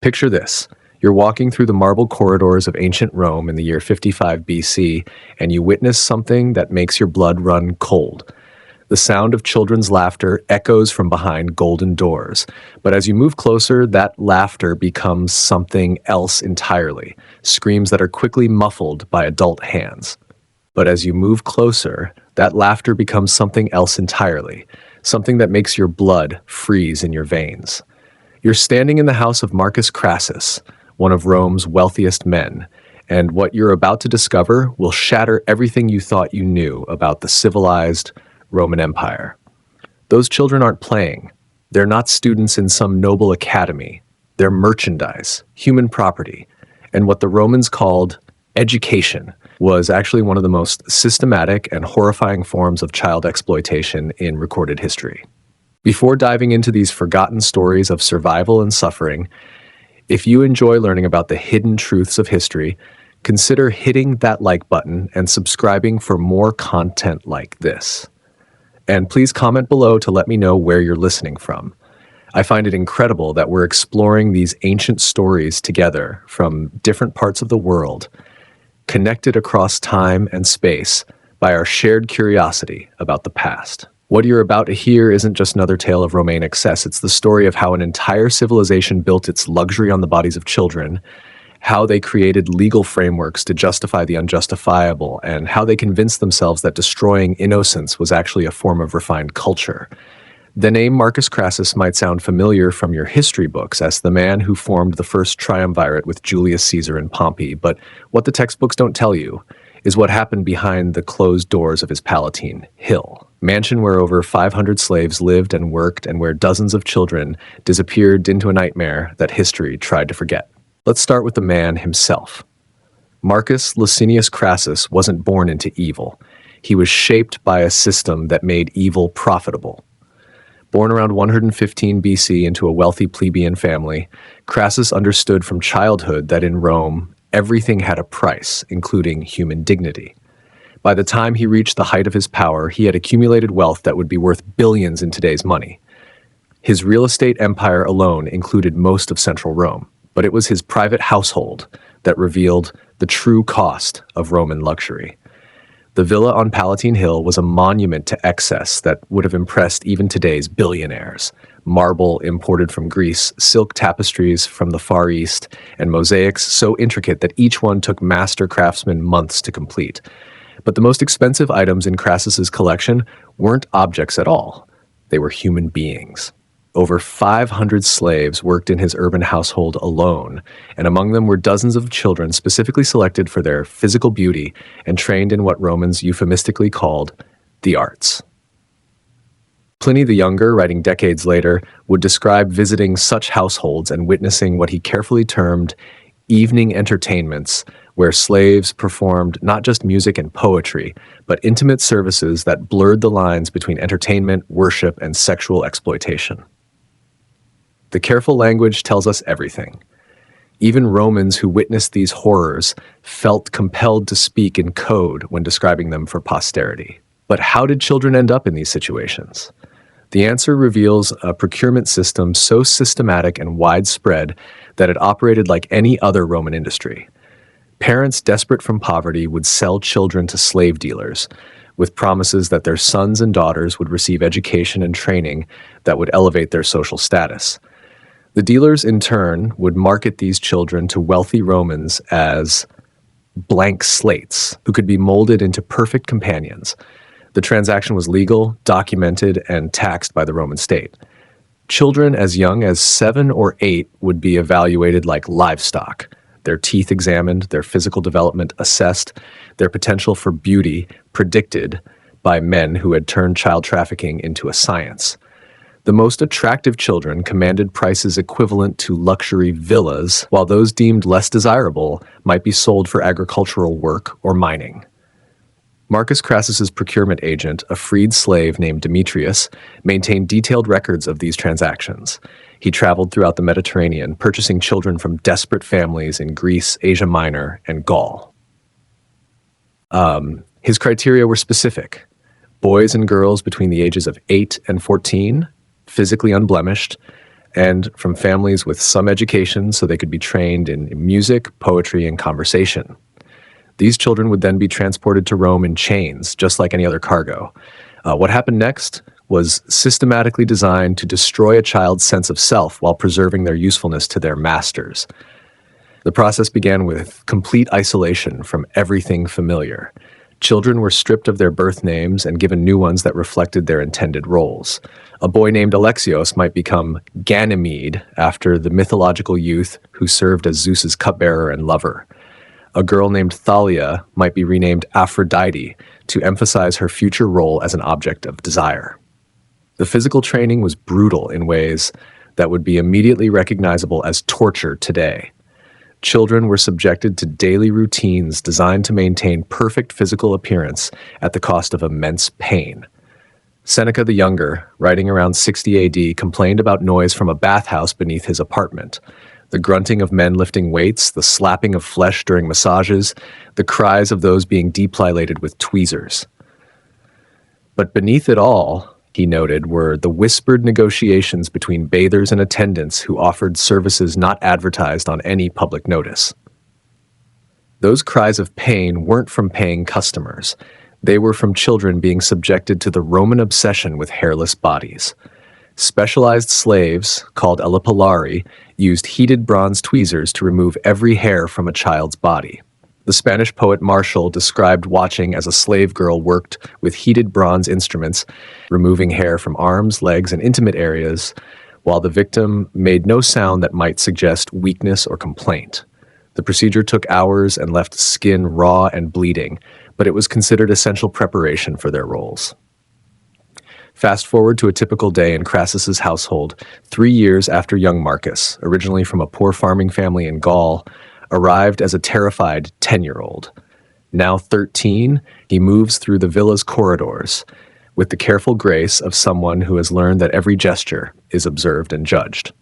Picture this. You're walking through the marble corridors of ancient Rome in the year 55 BC, and you witness something that makes your blood run cold. The sound of children's laughter echoes from behind golden doors. But as you move closer, that laughter becomes something else entirely, screams that are quickly muffled by adult hands. But as you move closer, that laughter becomes something else entirely, something that makes your blood freeze in your veins. You're standing in the house of Marcus Crassus, one of Rome's wealthiest men, and what you're about to discover will shatter everything you thought you knew about the civilized Roman Empire. Those children aren't playing. They're not students in some noble academy. They're merchandise, human property, and what the Romans called education was actually one of the most systematic and horrifying forms of child exploitation in recorded history. Before diving into these forgotten stories of survival and suffering, if you enjoy learning about the hidden truths of history, consider hitting that like button and subscribing for more content like this. And please comment below to let me know where you're listening from. I find it incredible that we're exploring these ancient stories together from different parts of the world, connected across time and space by our shared curiosity about the past. What you're about to hear isn't just another tale of Romaine excess. It's the story of how an entire civilization built its luxury on the bodies of children, how they created legal frameworks to justify the unjustifiable, and how they convinced themselves that destroying innocence was actually a form of refined culture. The name Marcus Crassus might sound familiar from your history books as the man who formed the first triumvirate with Julius Caesar and Pompey, but what the textbooks don't tell you is what happened behind the closed doors of his Palatine Hill, mansion where over 500 slaves lived and worked and where dozens of children disappeared into a nightmare that history tried to forget. Let's start with the man himself. Marcus Licinius Crassus wasn't born into evil. He was shaped by a system that made evil profitable. Born around 115 BC into a wealthy plebeian family, Crassus understood from childhood that in Rome, everything had a price, including human dignity. By the time he reached the height of his power, he had accumulated wealth that would be worth billions in today's money. His real estate empire alone included most of central Rome, but it was his private household that revealed the true cost of Roman luxury. The villa on Palatine Hill was a monument to excess that would have impressed even today's billionaires. Marble imported from Greece, silk tapestries from the Far East, and mosaics so intricate that each one took master craftsmen months to complete. But the most expensive items in Crassus's collection weren't objects at all. They were human beings. Over 500 slaves worked in his urban household alone, and among them were dozens of children specifically selected for their physical beauty and trained in what Romans euphemistically called the arts. Pliny the Younger, writing decades later, would describe visiting such households and witnessing what he carefully termed evening entertainments, where slaves performed not just music and poetry, but intimate services that blurred the lines between entertainment, worship, and sexual exploitation. The careful language tells us everything. Even Romans who witnessed these horrors felt compelled to speak in code when describing them for posterity. But how did children end up in these situations? The answer reveals a procurement system so systematic and widespread that it operated like any other Roman industry. Parents desperate from poverty would sell children to slave dealers, with promises that their sons and daughters would receive education and training that would elevate their social status. The dealers, in turn, would market these children to wealthy Romans as blank slates who could be molded into perfect companions. The transaction was legal, documented, and taxed by the Roman state. Children as young as 7 or 8 would be evaluated like livestock, their teeth examined, their physical development assessed, their potential for beauty predicted by men who had turned child trafficking into a science. The most attractive children commanded prices equivalent to luxury villas, while those deemed less desirable might be sold for agricultural work or mining. Marcus Crassus's procurement agent, a freed slave named Demetrius, maintained detailed records of these transactions. He traveled throughout the Mediterranean, purchasing children from desperate families in Greece, Asia Minor, and Gaul. His criteria were specific. Boys and girls between the ages of 8 and 14, physically unblemished, and from families with some education so they could be trained in music, poetry, and conversation. These children would then be transported to Rome in chains, just like any other cargo. What happened next was systematically designed to destroy a child's sense of self while preserving their usefulness to their masters. The process began with complete isolation from everything familiar. Children were stripped of their birth names and given new ones that reflected their intended roles. A boy named Alexios might become Ganymede after the mythological youth who served as Zeus's cupbearer and lover. A girl named Thalia might be renamed Aphrodite to emphasize her future role as an object of desire. The physical training was brutal in ways that would be immediately recognizable as torture today. Children were subjected to daily routines designed to maintain perfect physical appearance at the cost of immense pain. Seneca the Younger, writing around 60 AD, complained about noise from a bathhouse beneath his apartment. The grunting of men lifting weights, the slapping of flesh during massages, the cries of those being depilated with tweezers. But beneath it all, he noted, were the whispered negotiations between bathers and attendants who offered services not advertised on any public notice. Those cries of pain weren't from paying customers. They were from children being subjected to the Roman obsession with hairless bodies. Specialized slaves, called elipillari, used heated bronze tweezers to remove every hair from a child's body. The Spanish poet Martial described watching as a slave girl worked with heated bronze instruments, removing hair from arms, legs, and intimate areas, while the victim made no sound that might suggest weakness or complaint. The procedure took hours and left skin raw and bleeding, but it was considered essential preparation for their roles. Fast forward to a typical day in Crassus's household, 3 years after young Marcus, originally from a poor farming family in Gaul, arrived as a terrified 10-year-old. Now 13, he moves through the villa's corridors with the careful grace of someone who has learned that every gesture is observed and judged.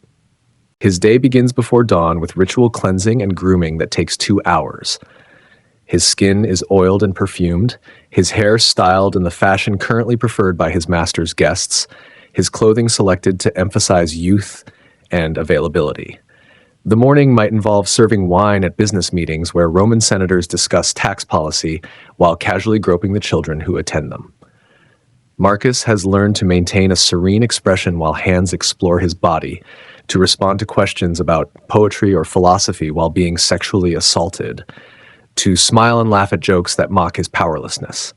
His day begins before dawn with ritual cleansing and grooming that takes 2 hours. His skin is oiled and perfumed, his hair styled in the fashion currently preferred by his master's guests, his clothing selected to emphasize youth and availability. The morning might involve serving wine at business meetings where Roman senators discuss tax policy while casually groping the children who attend them. Marcus has learned to maintain a serene expression while hands explore his body, to respond to questions about poetry or philosophy while being sexually assaulted, to smile and laugh at jokes that mock his powerlessness.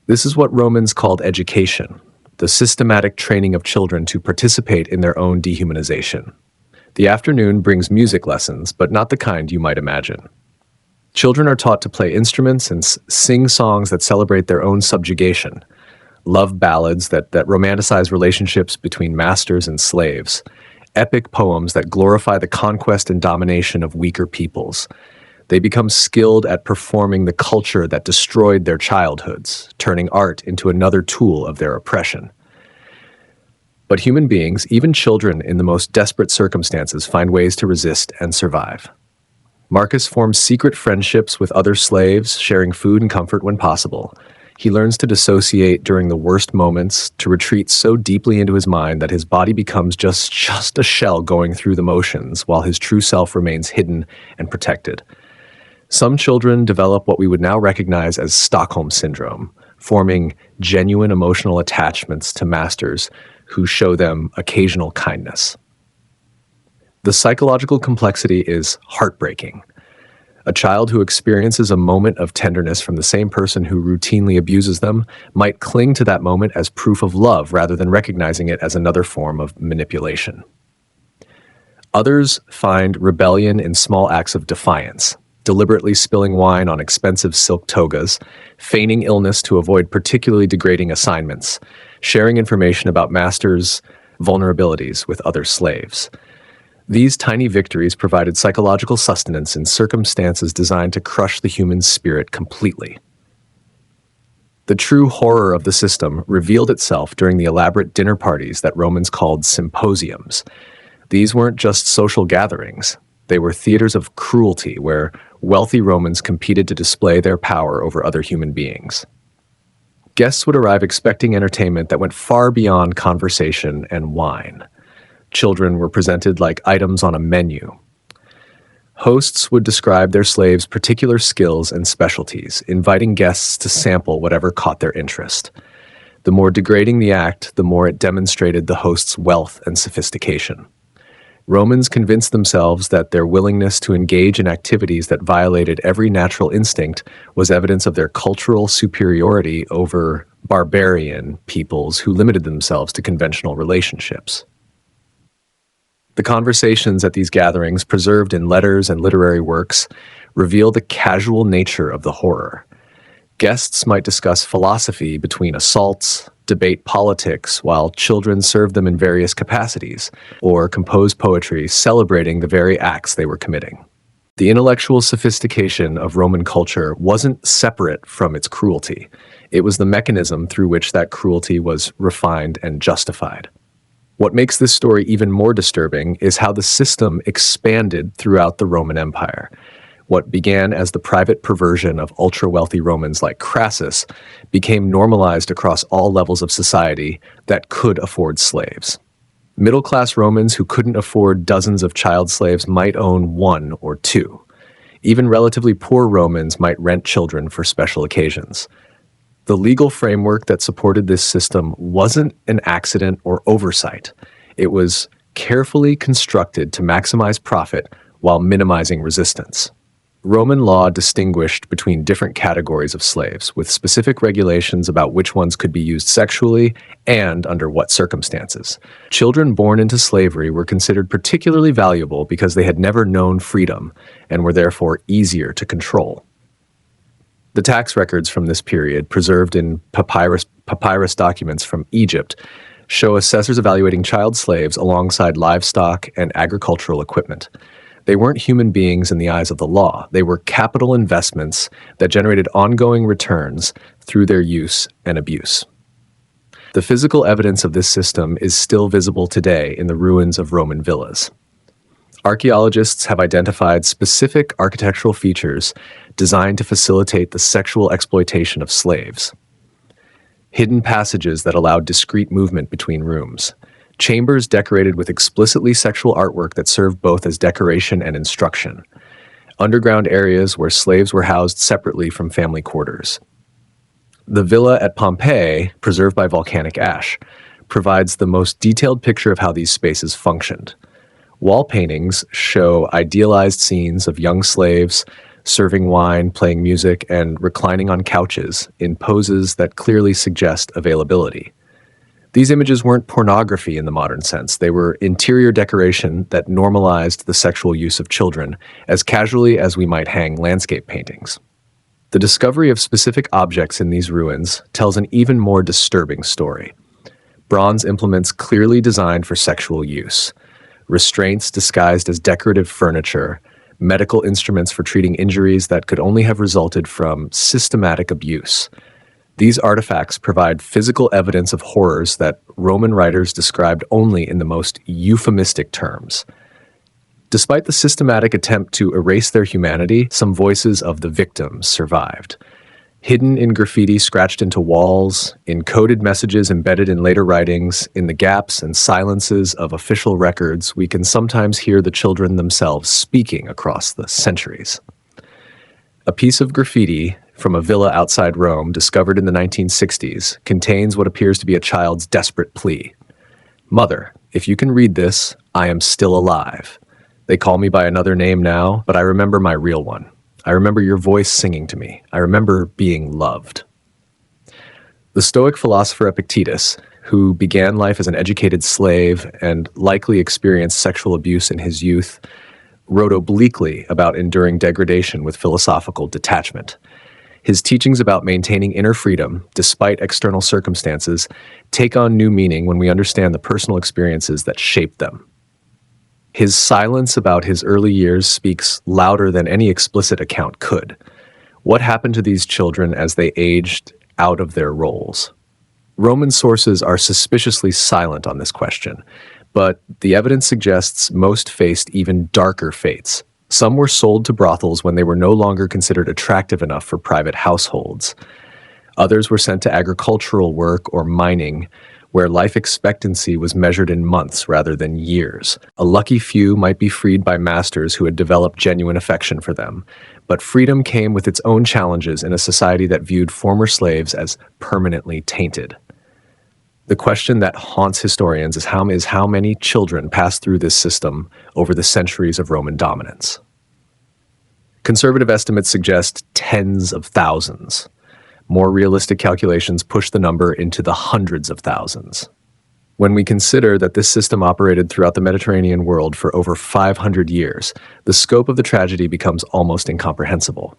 This is what Romans called education, the systematic training of children to participate in their own dehumanization. The afternoon brings music lessons, but not the kind you might imagine. Children are taught to play instruments and sing songs that celebrate their own subjugation, love ballads that romanticize relationships between masters and slaves, epic poems that glorify the conquest and domination of weaker peoples. They become skilled at performing the culture that destroyed their childhoods, turning art into another tool of their oppression. But human beings, even children in the most desperate circumstances, find ways to resist and survive. Marcus forms secret friendships with other slaves, sharing food and comfort when possible. He learns to dissociate during the worst moments, to retreat so deeply into his mind that his body becomes just a shell going through the motions, while his true self remains hidden and protected. Some children develop what we would now recognize as Stockholm Syndrome, forming genuine emotional attachments to masters who show them occasional kindness. The psychological complexity is heartbreaking. A child who experiences a moment of tenderness from the same person who routinely abuses them might cling to that moment as proof of love rather than recognizing it as another form of manipulation. Others find rebellion in small acts of defiance, deliberately spilling wine on expensive silk togas, feigning illness to avoid particularly degrading assignments, sharing information about masters' vulnerabilities with other slaves. These tiny victories provided psychological sustenance in circumstances designed to crush the human spirit completely. The true horror of the system revealed itself during the elaborate dinner parties that Romans called symposiums. These weren't just social gatherings. They were theaters of cruelty where wealthy Romans competed to display their power over other human beings. Guests would arrive expecting entertainment that went far beyond conversation and wine. Children were presented like items on a menu. Hosts would describe their slaves' particular skills and specialties, inviting guests to sample whatever caught their interest. The more degrading the act, the more it demonstrated the host's wealth and sophistication. Romans convinced themselves that their willingness to engage in activities that violated every natural instinct was evidence of their cultural superiority over barbarian peoples who limited themselves to conventional relationships. The conversations at these gatherings, preserved in letters and literary works, reveal the casual nature of the horror. Guests might discuss philosophy between assaults, debate politics while children served them in various capacities, or compose poetry celebrating the very acts they were committing. The intellectual sophistication of Roman culture wasn't separate from its cruelty. It was the mechanism through which that cruelty was refined and justified. What makes this story even more disturbing is how the system expanded throughout the Roman Empire. What began as the private perversion of ultra-wealthy Romans like Crassus became normalized across all levels of society that could afford slaves. Middle-class Romans who couldn't afford dozens of child slaves might own one or two. Even relatively poor Romans might rent children for special occasions. The legal framework that supported this system wasn't an accident or oversight. It was carefully constructed to maximize profit while minimizing resistance. Roman law distinguished between different categories of slaves, with specific regulations about which ones could be used sexually and under what circumstances. Children born into slavery were considered particularly valuable because they had never known freedom and were therefore easier to control. The tax records from this period, preserved in papyrus documents from Egypt, show assessors evaluating child slaves alongside livestock and agricultural equipment. They weren't human beings in the eyes of the law. They were capital investments that generated ongoing returns through their use and abuse. The physical evidence of this system is still visible today in the ruins of Roman villas. Archaeologists have identified specific architectural features designed to facilitate the sexual exploitation of slaves. Hidden passages that allowed discrete movement between rooms. Chambers decorated with explicitly sexual artwork that served both as decoration and instruction. Underground areas where slaves were housed separately from family quarters. The villa at Pompeii, preserved by volcanic ash, provides the most detailed picture of how these spaces functioned. Wall paintings show idealized scenes of young slaves serving wine, playing music, and reclining on couches in poses that clearly suggest availability. These images weren't pornography in the modern sense. They were interior decoration that normalized the sexual use of children as casually as we might hang landscape paintings. The discovery of specific objects in these ruins tells an even more disturbing story. Bronze implements clearly designed for sexual use. Restraints disguised as decorative furniture, medical instruments for treating injuries that could only have resulted from systematic abuse. These artifacts provide physical evidence of horrors that Roman writers described only in the most euphemistic terms. Despite the systematic attempt to erase their humanity, some voices of the victims survived. Hidden in graffiti scratched into walls, in coded messages embedded in later writings, in the gaps and silences of official records, we can sometimes hear the children themselves speaking across the centuries. A piece of graffiti from a villa outside Rome, discovered in the 1960s, contains what appears to be a child's desperate plea. "Mother, if you can read this, I am still alive. They call me by another name now, but I remember my real one. I remember your voice singing to me. I remember being loved." The Stoic philosopher Epictetus, who began life as an educated slave and likely experienced sexual abuse in his youth, wrote obliquely about enduring degradation with philosophical detachment. His teachings about maintaining inner freedom, despite external circumstances, take on new meaning when we understand the personal experiences that shaped them. His silence about his early years speaks louder than any explicit account could. What happened to these children as they aged out of their roles? Roman sources are suspiciously silent on this question, but the evidence suggests most faced even darker fates. Some were sold to brothels when they were no longer considered attractive enough for private households. Others were sent to agricultural work or mining, where life expectancy was measured in months rather than years. A lucky few might be freed by masters who had developed genuine affection for them, but freedom came with its own challenges in a society that viewed former slaves as permanently tainted. The question that haunts historians is how many children passed through this system over the centuries of Roman dominance. Conservative estimates suggest tens of thousands. More realistic calculations push the number into the hundreds of thousands. When we consider that this system operated throughout the Mediterranean world for over 500 years, the scope of the tragedy becomes almost incomprehensible.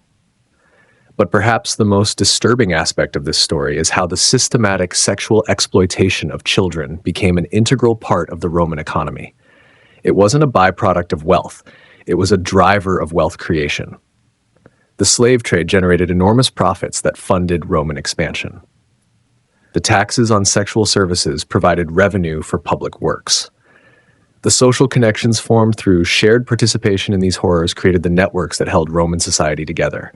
But perhaps the most disturbing aspect of this story is how the systematic sexual exploitation of children became an integral part of the Roman economy. It wasn't a byproduct of wealth, it was a driver of wealth creation. The slave trade generated enormous profits that funded Roman expansion. The taxes on sexual services provided revenue for public works. The social connections formed through shared participation in these horrors created the networks that held Roman society together.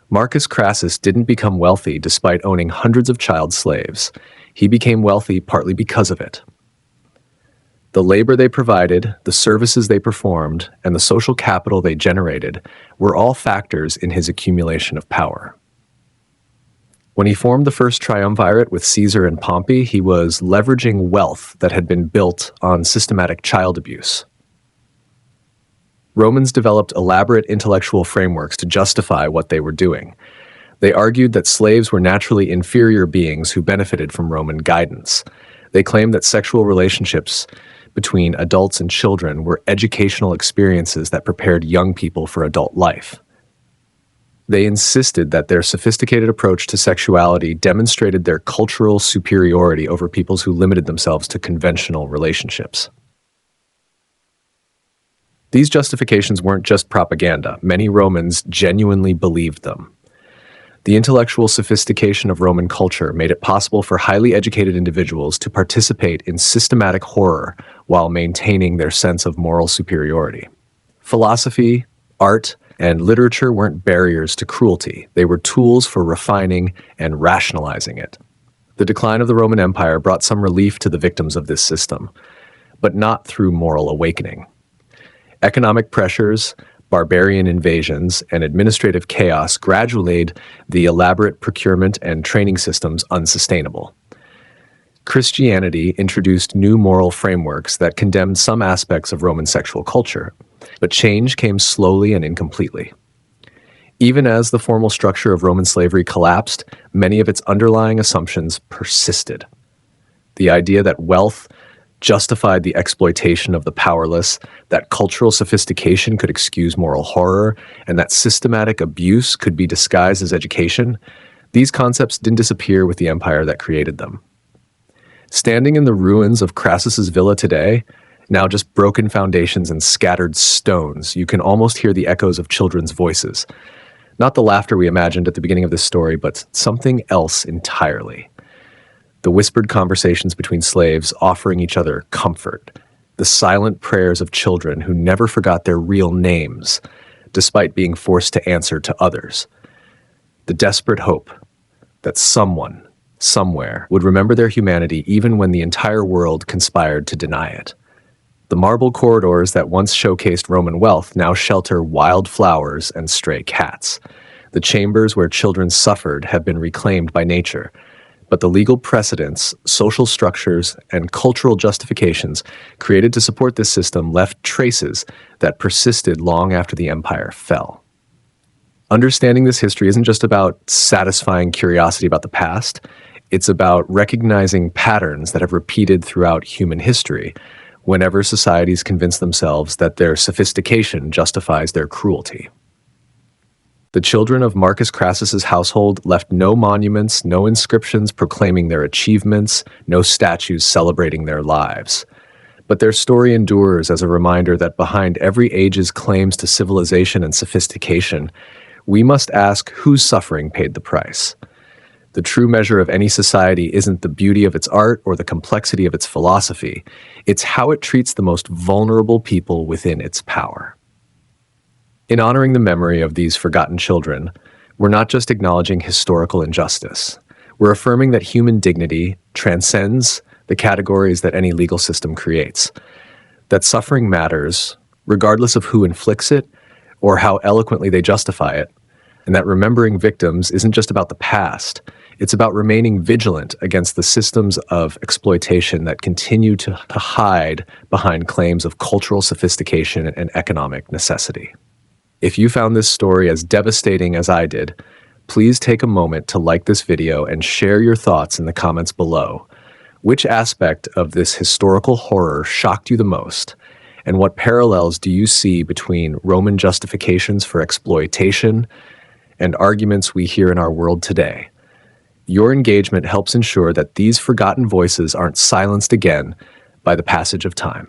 Marcus Crassus didn't become wealthy despite owning hundreds of child slaves. He became wealthy partly because of it. The labor they provided, the services they performed, and the social capital they generated were all factors in his accumulation of power. When he formed the first triumvirate with Caesar and Pompey, he was leveraging wealth that had been built on systematic child abuse. Romans developed elaborate intellectual frameworks to justify what they were doing. They argued that slaves were naturally inferior beings who benefited from Roman guidance. They claimed that sexual relationships between adults and children were educational experiences that prepared young people for adult life. They insisted that their sophisticated approach to sexuality demonstrated their cultural superiority over peoples who limited themselves to conventional relationships. These justifications weren't just propaganda. Many Romans genuinely believed them. The intellectual sophistication of Roman culture made it possible for highly educated individuals to participate in systematic horror while maintaining their sense of moral superiority. Philosophy, art, and literature weren't barriers to cruelty. They were tools for refining and rationalizing it. The decline of the Roman Empire brought some relief to the victims of this system, but not through moral awakening. Economic pressures, barbarian invasions, and administrative chaos gradually made the elaborate procurement and training systems unsustainable. Christianity introduced new moral frameworks that condemned some aspects of Roman sexual culture, but change came slowly and incompletely. Even as the formal structure of Roman slavery collapsed, many of its underlying assumptions persisted. The idea that wealth justified the exploitation of the powerless, that cultural sophistication could excuse moral horror, and that systematic abuse could be disguised as education, these concepts didn't disappear with the empire that created them. Standing in the ruins of Crassus's villa today, now just broken foundations and scattered stones, you can almost hear the echoes of children's voices. Not the laughter we imagined at the beginning of this story, but something else entirely. The whispered conversations between slaves offering each other comfort, the silent prayers of children who never forgot their real names, despite being forced to answer to others, the desperate hope that someone, somewhere, would remember their humanity even when the entire world conspired to deny it. The marble corridors that once showcased Roman wealth now shelter wild flowers and stray cats. The chambers where children suffered have been reclaimed by nature, but the legal precedents, social structures, and cultural justifications created to support this system left traces that persisted long after the empire fell. Understanding this history isn't just about satisfying curiosity about the past, it's about recognizing patterns that have repeated throughout human history whenever societies convince themselves that their sophistication justifies their cruelty. The children of Marcus Crassus's household left no monuments, no inscriptions proclaiming their achievements, no statues celebrating their lives. But their story endures as a reminder that behind every age's claims to civilization and sophistication, we must ask whose suffering paid the price. The true measure of any society isn't the beauty of its art or the complexity of its philosophy. It's how it treats the most vulnerable people within its power. In honoring the memory of these forgotten children, we're not just acknowledging historical injustice. We're affirming that human dignity transcends the categories that any legal system creates. That suffering matters, regardless of who inflicts it or how eloquently they justify it, and that remembering victims isn't just about the past, it's about remaining vigilant against the systems of exploitation that continue to hide behind claims of cultural sophistication and economic necessity. If you found this story as devastating as I did, please take a moment to like this video and share your thoughts in the comments below. Which aspect of this historical horror shocked you the most? And what parallels do you see between Roman justifications for exploitation and arguments we hear in our world today? Your engagement helps ensure that these forgotten voices aren't silenced again by the passage of time.